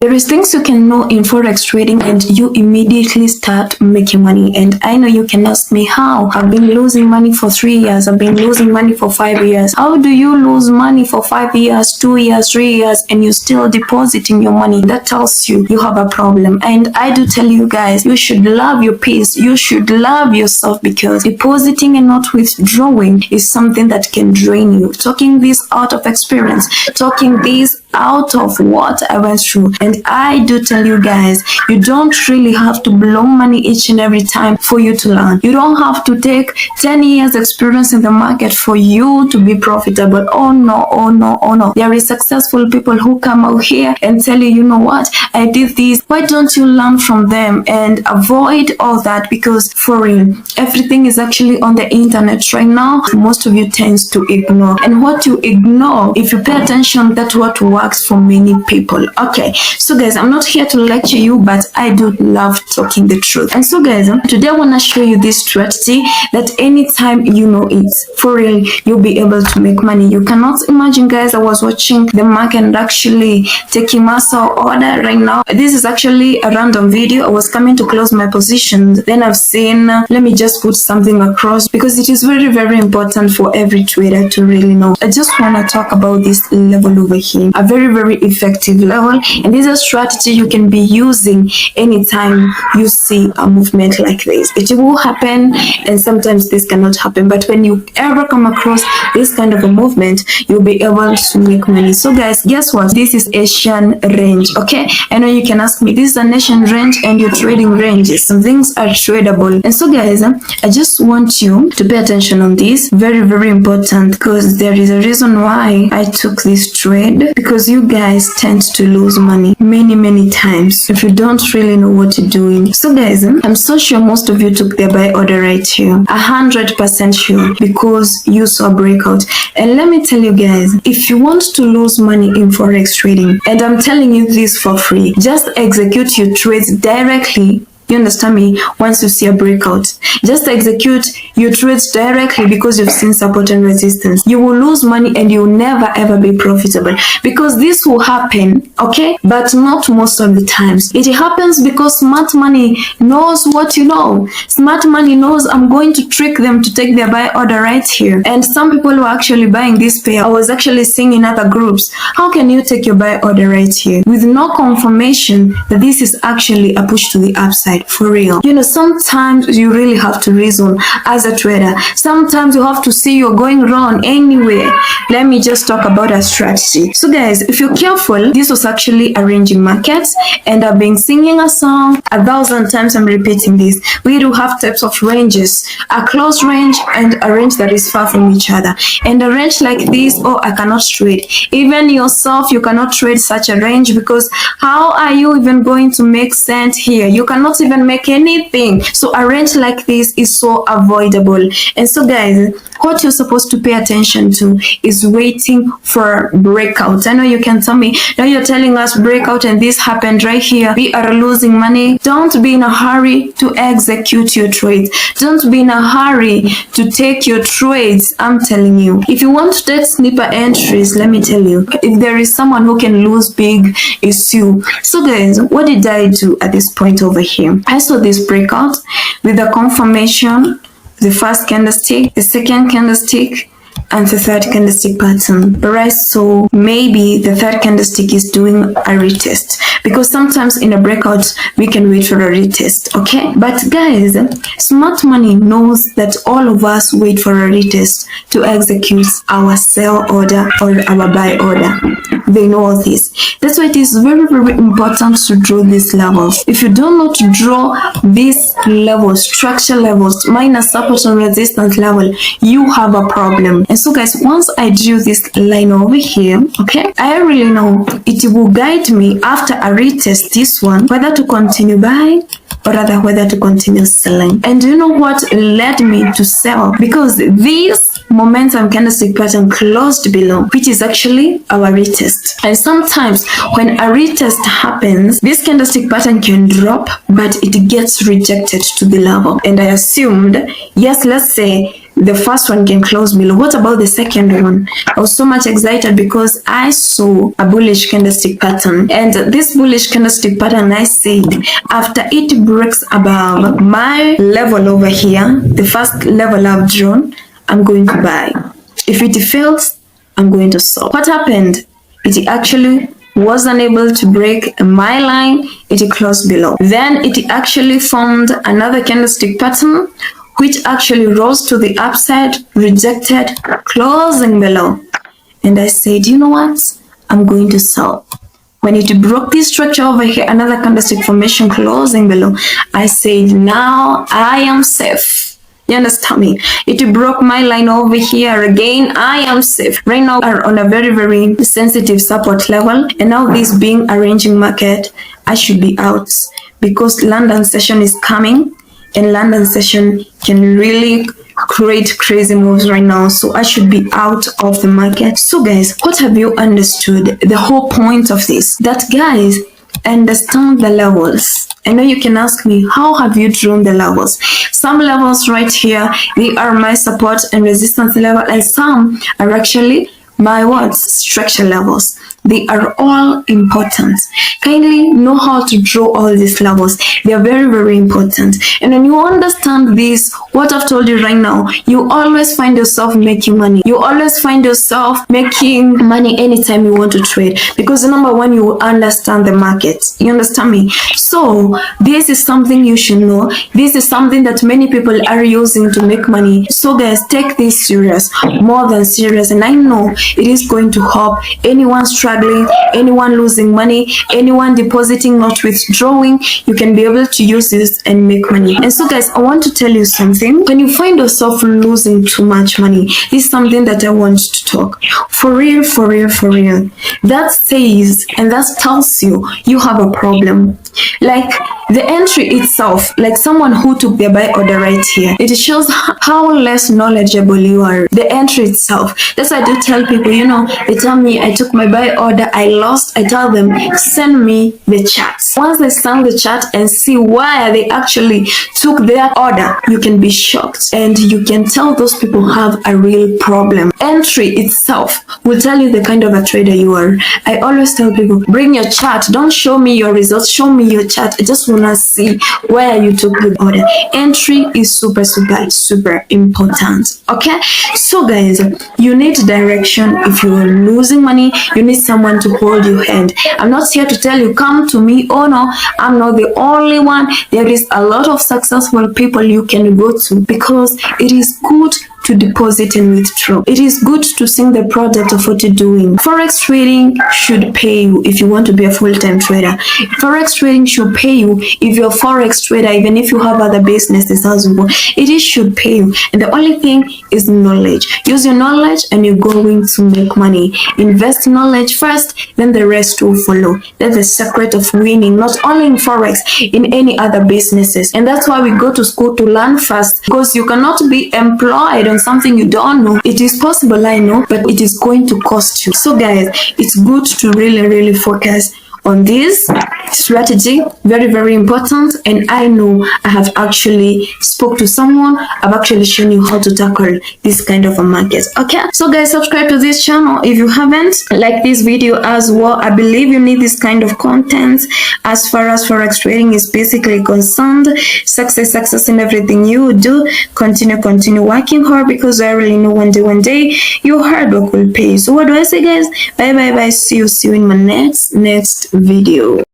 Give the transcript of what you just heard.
There is things you can know in forex trading and you immediately start making money. And I know you can ask me how. I've been losing money for 3 years. I've been losing money for 5 years. How do you lose money for 5 years, 2 years, 3 years, and you're still depositing your money? That tells you you have a problem. And I do tell you guys, you should love your peace. You should love yourself, because depositing and not withdrawing is something that can drain you. Talking this out of experience, talking this out of what I went through. And I do tell you guys, you don't really have to blow money each and every time for you to learn. You don't have to take 10 years experience in the market for you to be profitable. Oh no, oh no, oh no. There is successful people who come out here and tell you, you know what, I did this. Why don't you learn from them and avoid all that? Because for real, everything is actually on the internet right now. Most of you tends to ignore, and what you ignore, if you pay attention, that's what works for many people. Okay, so guys, I'm not here to lecture you, but I do love talking the truth. And so guys, today I want to show you this strategy that anytime you know it, for real, you'll be able to make money. You cannot imagine, guys, I was watching the market and actually taking muscle order right now. This is actually a random video. I was coming to close my positions, then I've seen, let me just put something across, because it is very, very important for every trader to really know. I just want to talk about this level over here, a very, very effective level, and this is a strategy you can be using anytime you see a movement like this. It will happen, and sometimes this cannot happen, but when you ever come across this kind of a movement, you'll be able to make money. So guys, guess what? This is Asian range. Okay, I know you can ask me, this is an Asian range and your trading ranges. Some things are tradable. And so guys, I just want you to pay attention on this. Very, very important, because there is a reason why I took this trade, because you guys tend to lose money many times if you don't really know what you're doing. So guys, I'm so sure most of you took their buy order right here, 100% sure, because you saw breakout. And let me tell you guys, if you want to lose money in forex trading, and I'm telling you this for free, just execute your trades directly. You understand me? Once you see a breakout, just execute your trades directly, because you've seen support and resistance. You will lose money and you will never ever be profitable, because this will happen, okay? But not most of the times. It happens because smart money knows what you know. Smart money knows I'm going to trick them to take their buy order right here. And some people were actually buying this pair. I was actually seeing in other groups, how can you take your buy order right here with no confirmation that this is actually a push to the upside? For real, you know, sometimes you really have to reason as a trader. Sometimes you have to see you're going wrong anyway. Let me just talk about a strategy. So guys, if you're careful, this was actually arranging markets, and I've been singing a song 1,000 times. I'm repeating this. We do have types of ranges: a close range and a range that is far from each other. And a range like this, oh, I cannot trade. Even yourself, you cannot trade such a range, because how are you even going to make sense here? You cannot even make anything. So a range like this is so avoidable. And so guys, what you're supposed to pay attention to is waiting for breakout. I know you can tell me, now you're telling us breakout and this happened right here, we are losing money. Don't be in a hurry to execute your trades. Don't be in a hurry to take your trades. I'm telling you, if you want to take snipper entries, let me tell you, if there is someone who can lose big, it's you. So guys, what did I do at this point over here? I saw this breakout with the confirmation, the first candlestick, the second candlestick, and the third candlestick pattern. Right, so maybe the third candlestick is doing a retest, because sometimes in a breakout we can wait for a retest, okay? But guys, smart money knows that all of us wait for a retest to execute our sell order or our buy order. They know all this. That's why it is very, very important to draw these levels. If you do not draw these levels, structure levels, minus support and resistance level, you have a problem. And so guys, once I drew this line over here, okay, I really know it will guide me after I retest this one, whether to continue buying or rather whether to continue selling. And do you know what led me to sell? Because this momentum candlestick pattern closed below, which is actually our retest. And sometimes when a retest happens, this candlestick pattern can drop, but it gets rejected to the level. And I assumed, yes, let's say the first one can close below. What about the second one? I was so much excited because I saw a bullish candlestick pattern, and this bullish candlestick pattern, I said, after it breaks above my level over here, the first level I've drawn, I'm going to buy. If it fails, I'm going to sell. What happened? It actually was unable to break my line. It closed below. Then it actually formed another candlestick pattern, which actually rose to the upside, rejected, closing below. And I said, you know what? I'm going to sell. When it broke this structure over here, another candlestick formation closing below, I said, now I am safe. You understand me? It broke my line over here again. I am safe. Right now, are on a very, very sensitive support level. And now this being a ranging market, I should be out because London session is coming. And London session can really create crazy moves right now, so I should be out of the market. So guys, what have you understood? The whole point of this, that guys, understand the levels. I know you can ask me, how have you drawn the levels? Some levels right here, they are my support and resistance level, and some are actually my structure levels. They are all important. Kindly know how to draw all these levels. They are very, very important. And when you understand this, what I've told you right now, you always find yourself making money. You always find yourself making money anytime you want to trade. Because number one, you understand the market. You understand me? So this is something you should know. This is something that many people are using to make money. So guys, take this serious, more than serious. And I know it is going to help anyone struggling, anyone losing money, anyone depositing, not withdrawing. You can be able to use this and make money. And so guys, I want to tell you something. When you find yourself losing too much money, this is something that I want to talk for real, for real, for real. That says and that tells you you have a problem. Like the entry itself, like someone who took their buy order right here, it shows how less knowledgeable you are. The entry itself, that's why I do tell people, you know, they tell me I took my buy order, I lost. I tell them, send me the chart. Once they send the chart and see why they actually took their order, you can be shocked and you can tell those people have a real problem. Entry itself will tell you the kind of a trader you are. I always tell people, bring your chart. Don't show me your results, show me your chart. I just want to see where you took the order. Entry is super, super, super important. Okay, so guys, you need direction. If you're losing money, you need someone to hold your hand. I'm not here to tell you come to me. Oh no, I'm not the only one. There is a lot of successful people you can go to, because it is good to deposit and withdraw. It is good to sing the product of what you're doing. Forex trading should pay you if you want to be a full-time trader. Forex trading should pay you if you're a Forex trader, even if you have other businesses as well. It should pay you. And the only thing is knowledge. Use your knowledge and you're going to make money. Invest knowledge first, then the rest will follow. That's the secret of winning, not only in Forex, in any other businesses. And that's why we go to school to learn fast, because you cannot be employed on something you don't know. It is possible, I know, but it is going to cost you. So guys, it's good to really focus on this strategy. Very, very important. And I know I have actually spoke to someone. I've actually shown you how to tackle this kind of a market. Okay, so guys, subscribe to this channel if you haven't. Like this video as well. I believe you need this kind of content as far as Forex trading is basically concerned. Success in everything you do. Continue working hard, because I really know one day your hard work will pay. So what do I say, guys? Bye. See you in my next video.